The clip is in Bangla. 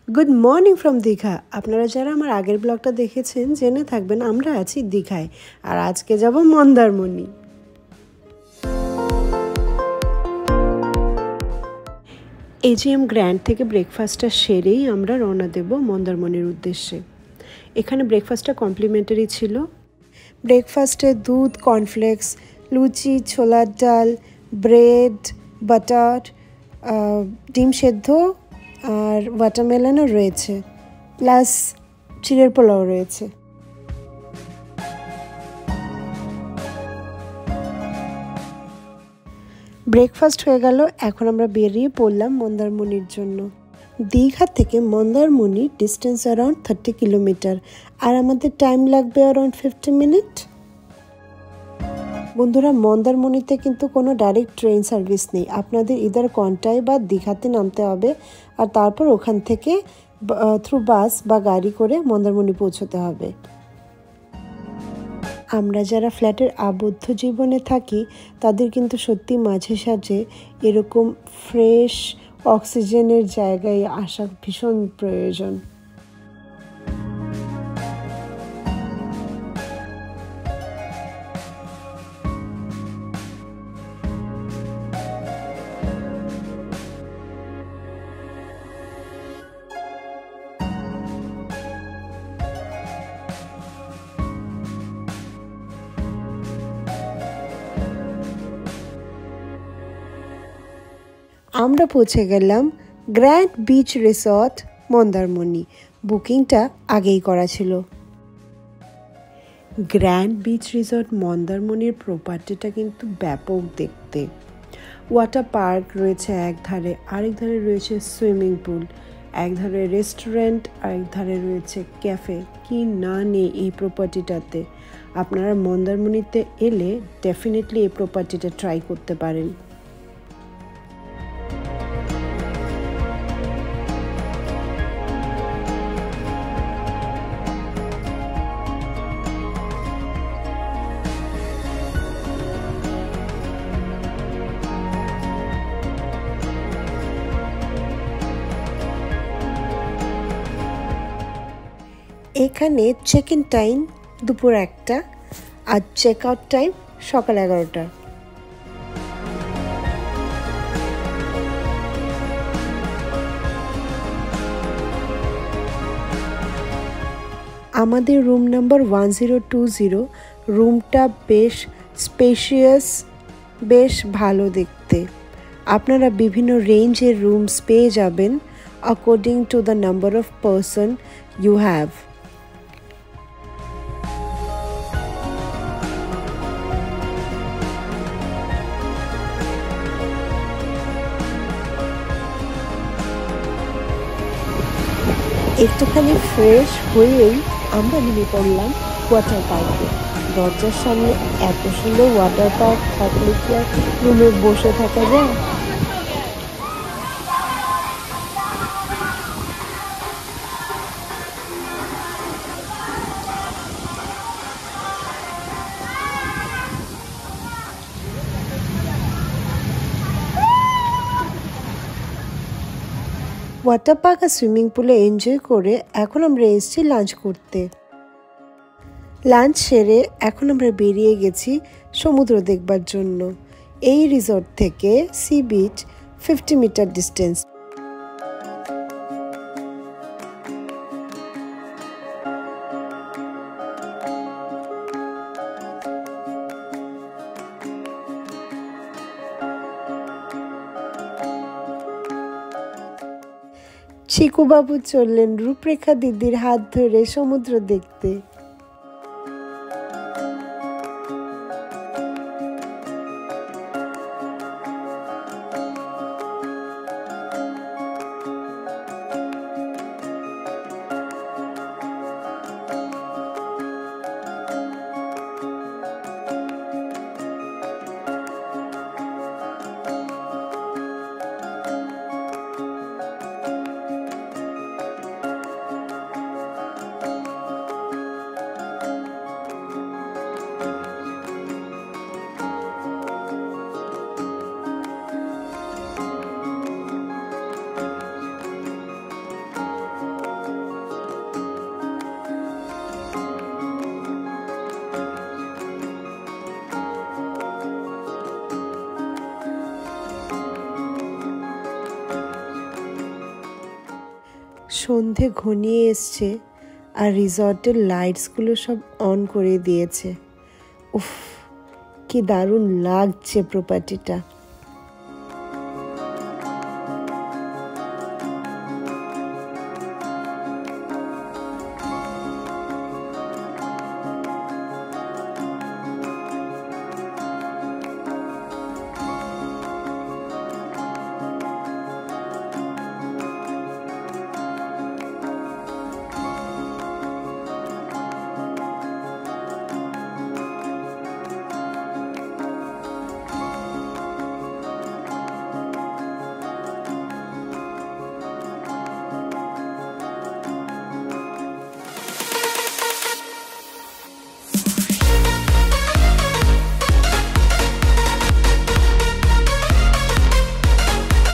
Good morning from Digha. আপনারা যারা আমার আগের ব্লগটা দেখেছেন জেনে থাকবেন আমরা আছি দীঘায়, আর আজকে যাব মন্দারমণি। এজিএম গ্র্যান্ড থেকে ব্রেকফাস্টটা সেরেই আমরা রওনা দেব মন্দারমণির উদ্দেশ্যে। এখানে ব্রেকফাস্টটা কমপ্লিমেন্টারি ছিল। ব্রেকফাস্টে দুধ, কর্নফ্লেক্স, লুচি, ছোলার ডাল, ব্রেড, বাটার, ডিম সেদ্ধ আর ওয়াটারমেলনও রয়েছে, প্লাস চিড়ের পোলাও রয়েছে। ব্রেকফাস্ট হয়ে গেল, এখন আমরা বেরিয়ে পড়লাম মন্দারমণির জন্য। দীঘা থেকে মন্দারমণি ডিস্টেন্স অ্যারাউন্ড 30 কিলোমিটার, আর আমাদের টাইম লাগবে অ্যারাউন্ড 50 মিনিট। বন্ধুরা, মন্দারমণিতে কিন্তু কোনো ডাইরেক্ট ট্রেন সার্ভিস নেই। আপনাদের ইদার কন্টাই বা দীঘাতে নামতে হবে, আর তারপর ওখান থেকে থ্রু বাস বা গাড়ি করে মন্দারমণি পৌঁছতে হবে। আমরা যারা ফ্ল্যাটের আবদ্ধ জীবনে থাকি তাদের কিন্তু সত্যি মাঝে সাঝে এরকম ফ্রেশ অক্সিজেনের জায়গায় আসা ভীষণ প্রয়োজন। আমরা পৌঁছে গেলাম গ্র্যান্ড বিচ রিসর্ট মন্দারমণি। বুকিংটা আগেই করা ছিল। গ্র্যান্ড বিচ রিসর্ট মন্দারমণির প্রপার্টিটা কিন্তু ব্যাপক দেখতে। ওয়াটার পার্ক রয়েছে এক ধারে, আরেক ধারে রয়েছে সুইমিং পুল, এক ধারে রেস্টুরেন্ট, আরেক ধারে রয়েছে ক্যাফে। কি না নেই এই প্রপার্টিটাতে। আপনারা মন্দারমণিতে এলে ডেফিনেটলি এই প্রপার্টিটা ট্রাই করতে পারেন। এখানে চেক ইন টাইম দুপুর 1টা, আর চেক আউট টাইম সকাল 11টা। আমাদের রুম নাম্বার 1020। রুমটা বেশ স্পেশিয়াস, বেশ ভালো দেখতে। আপনারা বিভিন্ন রেঞ্জের রুমস পেয়ে যাবেন according to the number of person you have. একটুখানি ফ্রেশ হয়েই আমরা নেমে পড়লাম ওয়াটার পার্কে। দরজার সামনে এত সুন্দর ওয়াটার পার্ক থাকলে কি আর রুমে বসে থাকা যায়? ওয়াটার পার্ক আর সুইমিং পুলে এনজয় করে এখন আমরা এসেছি লাঞ্চ করতে। লাঞ্চ সেরে এখন আমরা বেরিয়ে গেছি সমুদ্র দেখবার জন্য। এই রিসর্ট থেকে সি বিচ 50 মিটার ডিস্টেন্স। চিকুবাবু চললেন রূপরেখা দিদির হাত ধরে সমুদ্র দেখতে। সন্ধে ঘনিয়ে এসছে আর রিসর্টের লাইটসগুলো সব অন করে দিয়েছে। উফ, কি দারুণ লাগছে প্রপার্টিটা।